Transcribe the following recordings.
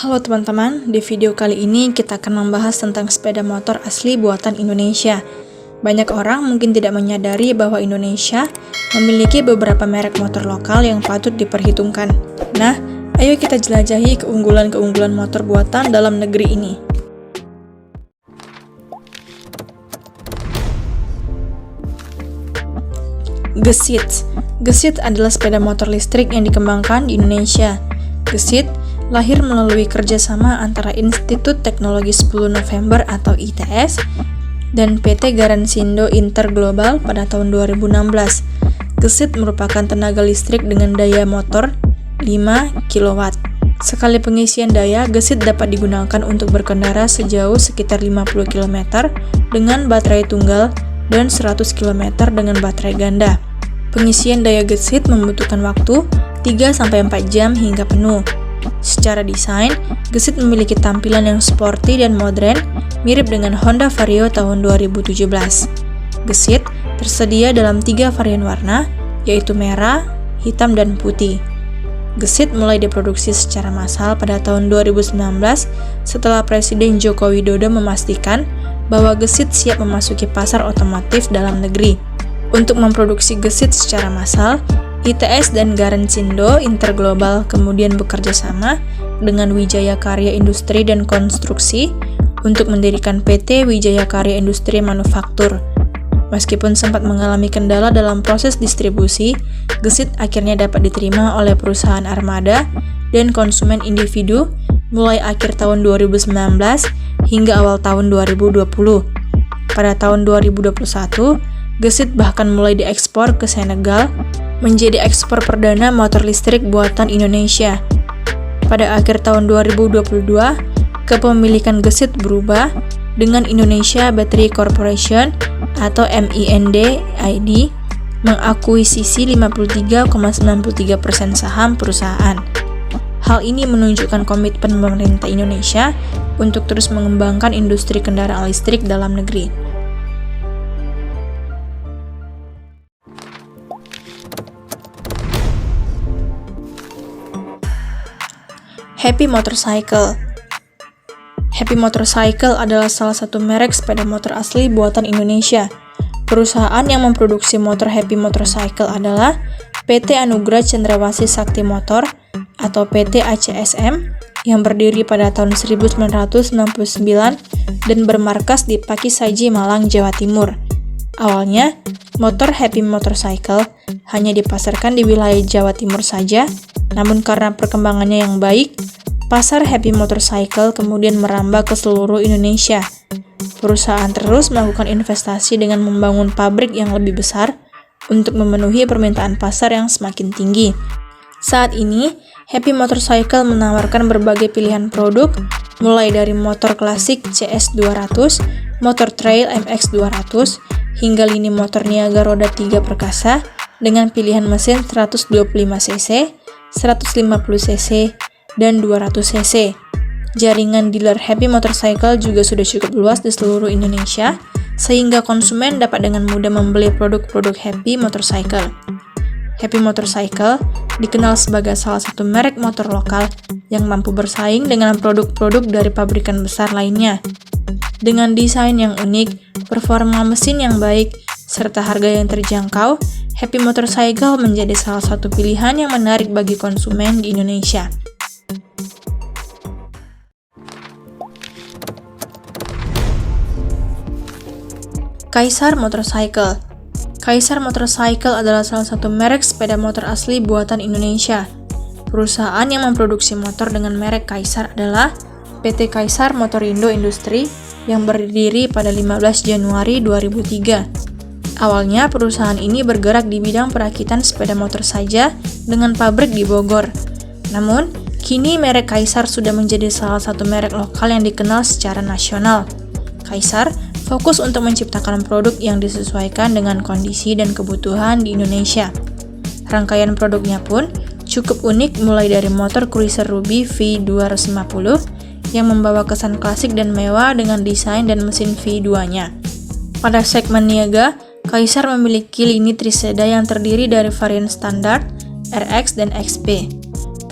Halo teman-teman, di video kali ini kita akan membahas tentang sepeda motor asli buatan Indonesia. Banyak orang mungkin tidak menyadari bahwa Indonesia memiliki beberapa merek motor lokal yang patut diperhitungkan. Nah, ayo kita jelajahi keunggulan-keunggulan motor buatan dalam negeri ini. Gesit. Gesit adalah sepeda motor listrik yang dikembangkan di Indonesia. Gesit lahir melalui kerjasama antara Institut Teknologi 10 November atau ITS dan PT Garansindo Interglobal pada tahun 2016. Gesit merupakan tenaga listrik dengan daya motor 5 kW. Sekali pengisian daya, gesit dapat digunakan untuk berkendara sejauh sekitar 50 km dengan baterai tunggal dan 100 km dengan baterai ganda. Pengisian daya gesit membutuhkan waktu 3-4 jam hingga penuh. Secara desain, gesit memiliki tampilan yang sporty dan modern, mirip dengan Honda Vario tahun 2017. Gesit tersedia dalam 3 varian warna, yaitu merah, hitam, dan putih. Gesit mulai diproduksi secara massal pada tahun 2019 setelah Presiden Joko Widodo memastikan bahwa gesit siap memasuki pasar otomotif dalam negeri. Untuk memproduksi gesit secara massal, ITS dan Garansindo Interglobal kemudian bekerja sama dengan Wijaya Karya Industri dan Konstruksi untuk mendirikan PT Wijaya Karya Industri Manufaktur. Meskipun sempat mengalami kendala dalam proses distribusi, gesit akhirnya dapat diterima oleh perusahaan armada dan konsumen individu mulai akhir tahun 2019 hingga awal tahun 2020. Pada tahun 2021, gesit bahkan mulai diekspor ke Senegal, menjadi ekspor perdana motor listrik buatan Indonesia. Pada akhir tahun 2022, kepemilikan gesit berubah dengan Indonesia Battery Corporation atau MIND ID mengakuisisi 53,93% saham perusahaan. Hal ini menunjukkan komitmen pemerintah Indonesia untuk terus mengembangkan industri kendaraan listrik dalam negeri. Happy Motorcycle. Happy Motorcycle adalah salah satu merek sepeda motor asli buatan Indonesia. Perusahaan yang memproduksi motor Happy Motorcycle adalah PT Anugrah Cendrawasih Sakti Motor atau PT ACSM yang berdiri pada tahun 1969 dan bermarkas di Pakisaji, Malang, Jawa Timur. Awalnya, motor Happy Motorcycle hanya dipasarkan di wilayah Jawa Timur saja, namun karena perkembangannya yang baik, pasar Happy Motorcycle kemudian merambah ke seluruh Indonesia. Perusahaan terus melakukan investasi dengan membangun pabrik yang lebih besar untuk memenuhi permintaan pasar yang semakin tinggi. Saat ini, Happy Motorcycle menawarkan berbagai pilihan produk, mulai dari motor klasik CS200, motor trail MX200, hingga lini motor niaga roda 3 perkasa dengan pilihan mesin 125cc, 150cc, dan 200cc. Jaringan dealer Happy Motorcycle juga sudah cukup luas di seluruh Indonesia, sehingga konsumen dapat dengan mudah membeli produk-produk Happy Motorcycle. Happy Motorcycle dikenal sebagai salah satu merek motor lokal yang mampu bersaing dengan produk-produk dari pabrikan besar lainnya. Dengan desain yang unik, performa mesin yang baik, serta harga yang terjangkau, Happy Motorcycle menjadi salah satu pilihan yang menarik bagi konsumen di Indonesia. Kaisar Motorcycle. Kaisar Motorcycle adalah salah satu merek sepeda motor asli buatan Indonesia. Perusahaan yang memproduksi motor dengan merek Kaisar adalah PT Kaisar Motorindo Industri yang berdiri pada 15 Januari 2003. Awalnya, perusahaan ini bergerak di bidang perakitan sepeda motor saja dengan pabrik di Bogor. Namun, kini merek Kaisar sudah menjadi salah satu merek lokal yang dikenal secara nasional. Kaisar fokus untuk menciptakan produk yang disesuaikan dengan kondisi dan kebutuhan di Indonesia. Rangkaian produknya pun cukup unik, mulai dari motor Cruiser Ruby V250 yang membawa kesan klasik dan mewah dengan desain dan mesin V2-nya. Pada segmen niaga, Kaisar memiliki lini triseda yang terdiri dari varian standar, RX, dan XP.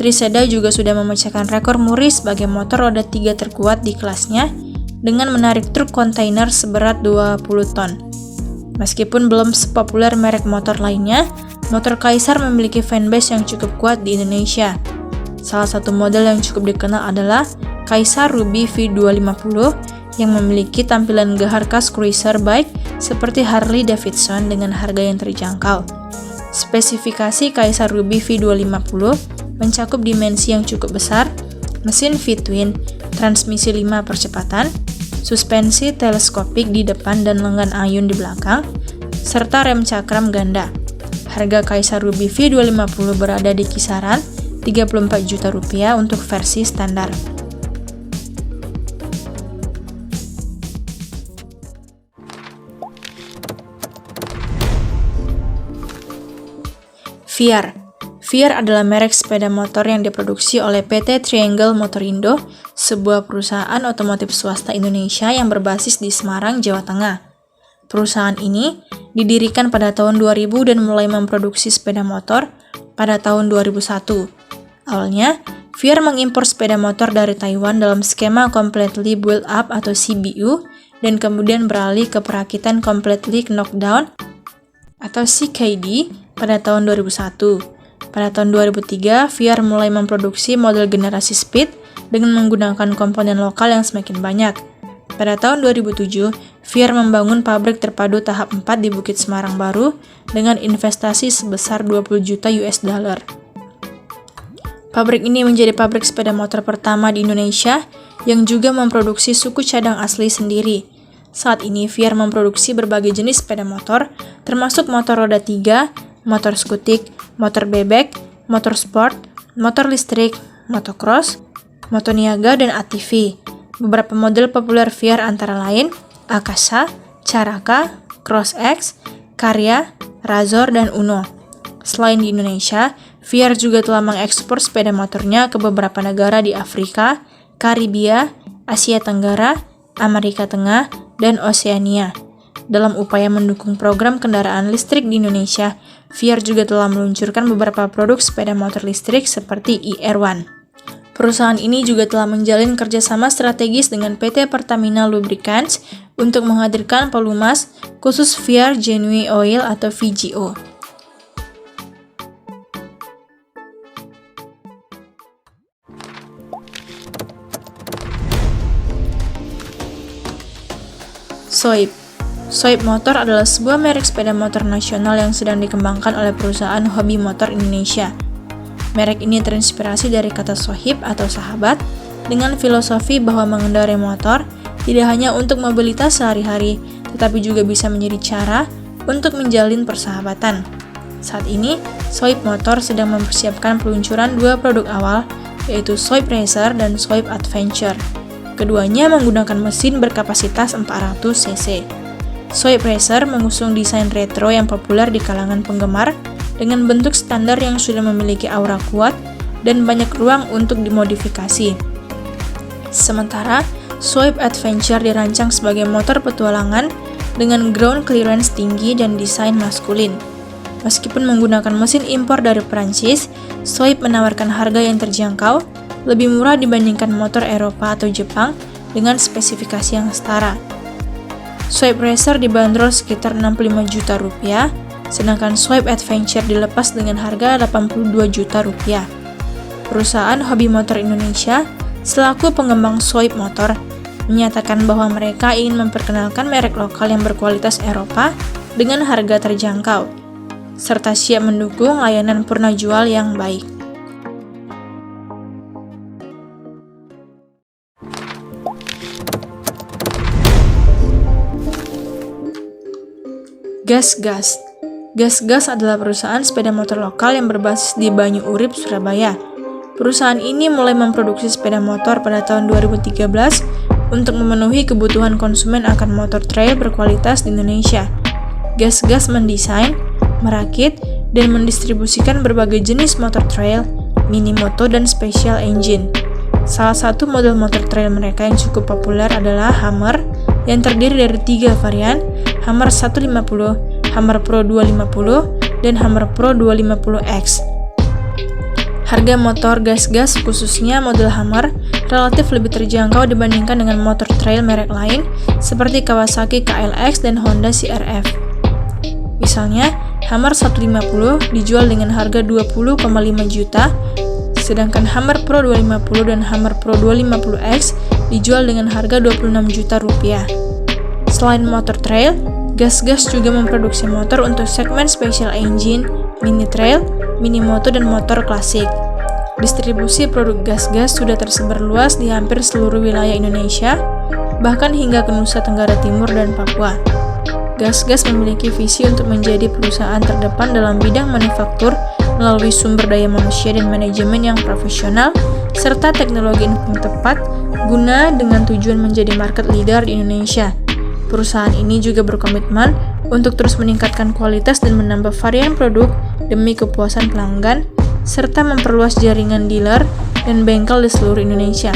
Triseda juga sudah memecahkan rekor muri sebagai motor roda 3 terkuat di kelasnya dengan menarik truk kontainer seberat 20 ton. Meskipun belum sepopuler merek motor lainnya, motor Kaisar memiliki fanbase yang cukup kuat di Indonesia. Salah satu model yang cukup dikenal adalah Kaisar Ruby V250 yang memiliki tampilan gahar khas cruiser bike seperti Harley Davidson dengan harga yang terjangkau. Spesifikasi Kaisar Ruby V250 mencakup dimensi yang cukup besar, mesin V-twin, transmisi 5 percepatan, suspensi teleskopik di depan dan lengan ayun di belakang, serta rem cakram ganda. Harga Kaisar Ruby V250 berada di kisaran Rp34 juta untuk versi standar. Viar adalah merek sepeda motor yang diproduksi oleh PT Triangle Motorindo, sebuah perusahaan otomotif swasta Indonesia yang berbasis di Semarang, Jawa Tengah. Perusahaan ini didirikan pada tahun 2000 dan mulai memproduksi sepeda motor pada tahun 2001. Awalnya, Viar mengimpor sepeda motor dari Taiwan dalam skema Completely Built Up atau CBU dan kemudian beralih ke perakitan Completely Knocked Down atau CKD pada tahun 2001. Pada tahun 2003, Viar mulai memproduksi model generasi Speed dengan menggunakan komponen lokal yang semakin banyak. Pada tahun 2007, Viar membangun pabrik terpadu tahap 4 di Bukit Semarang Baru dengan investasi sebesar 20 juta US dollar. Pabrik ini menjadi pabrik sepeda motor pertama di Indonesia yang juga memproduksi suku cadang asli sendiri. Saat ini, Viar memproduksi berbagai jenis sepeda motor, termasuk motor roda 3, motor skutik, motor bebek, motor sport, motor listrik, motocross, motor niaga, dan ATV. Beberapa model populer Viar antara lain Akasa, Caraka, Cross X, Karya, Razor, dan Uno. Selain di Indonesia, Viar juga telah mengekspor sepeda motornya ke beberapa negara di Afrika, Karibia, Asia Tenggara, Amerika Tengah, dan Oseania. Dalam upaya mendukung program kendaraan listrik di Indonesia, Viar juga telah meluncurkan beberapa produk sepeda motor listrik seperti IR1. Perusahaan ini juga telah menjalin kerjasama strategis dengan PT Pertamina Lubricants untuk menghadirkan pelumas khusus Viar Genuine Oil atau VGO. Soib Motor adalah sebuah merek sepeda motor nasional yang sedang dikembangkan oleh perusahaan hobi motor Indonesia. Merek ini terinspirasi dari kata sohib atau sahabat, dengan filosofi bahwa mengendarai motor tidak hanya untuk mobilitas sehari-hari, tetapi juga bisa menjadi cara untuk menjalin persahabatan. Saat ini, Soib Motor sedang mempersiapkan peluncuran dua produk awal, yaitu Soib Racer dan Soib Adventure. Keduanya menggunakan mesin berkapasitas 400 cc. Soib Racer mengusung desain retro yang populer di kalangan penggemar dengan bentuk standar yang sudah memiliki aura kuat dan banyak ruang untuk dimodifikasi. Sementara, Soib Adventure dirancang sebagai motor petualangan dengan ground clearance tinggi dan desain maskulin. Meskipun menggunakan mesin impor dari Prancis, Soib menawarkan harga yang terjangkau, lebih murah dibandingkan motor Eropa atau Jepang dengan spesifikasi yang setara. Soib Racer dibanderol sekitar 65 juta rupiah, sedangkan Soib Adventure dilepas dengan harga 82 juta rupiah. Perusahaan hobi motor Indonesia, selaku pengembang Soib Motor, menyatakan bahwa mereka ingin memperkenalkan merek lokal yang berkualitas Eropa dengan harga terjangkau, serta siap mendukung layanan purna jual yang baik. Gas adalah perusahaan sepeda motor lokal yang berbasis di Banyu Urip, Surabaya. Perusahaan ini mulai memproduksi sepeda motor pada tahun 2013 untuk memenuhi kebutuhan konsumen akan motor trail berkualitas di Indonesia. Gas mendesain, merakit, dan mendistribusikan berbagai jenis motor trail, mini moto, dan special engine. Salah satu model motor trail mereka yang cukup populer adalah Hammer, yang terdiri dari 3 varian, Hammer 150, Hammer Pro 250, dan Hammer Pro 250X. Harga motor gas-gas khususnya model Hummer relatif lebih terjangkau dibandingkan dengan motor trail merek lain seperti Kawasaki KLX dan Honda CR-V. Misalnya, Hummer 150 dijual dengan harga 20,5 juta, sedangkan Hummer Pro 250 dan Hummer Pro 250X dijual dengan harga 26 juta rupiah. Selain motor trail, Gas-Gas juga memproduksi motor untuk segmen special engine, mini trail, mini moto, dan motor klasik. Distribusi produk Gas-Gas sudah tersebar luas di hampir seluruh wilayah Indonesia, bahkan hingga ke Nusa Tenggara Timur dan Papua. Gas-Gas memiliki visi untuk menjadi perusahaan terdepan dalam bidang manufaktur melalui sumber daya manusia dan manajemen yang profesional, serta teknologi yang tepat guna dengan tujuan menjadi market leader di Indonesia. Perusahaan ini juga berkomitmen untuk terus meningkatkan kualitas dan menambah varian produk demi kepuasan pelanggan, serta memperluas jaringan dealer dan bengkel di seluruh Indonesia.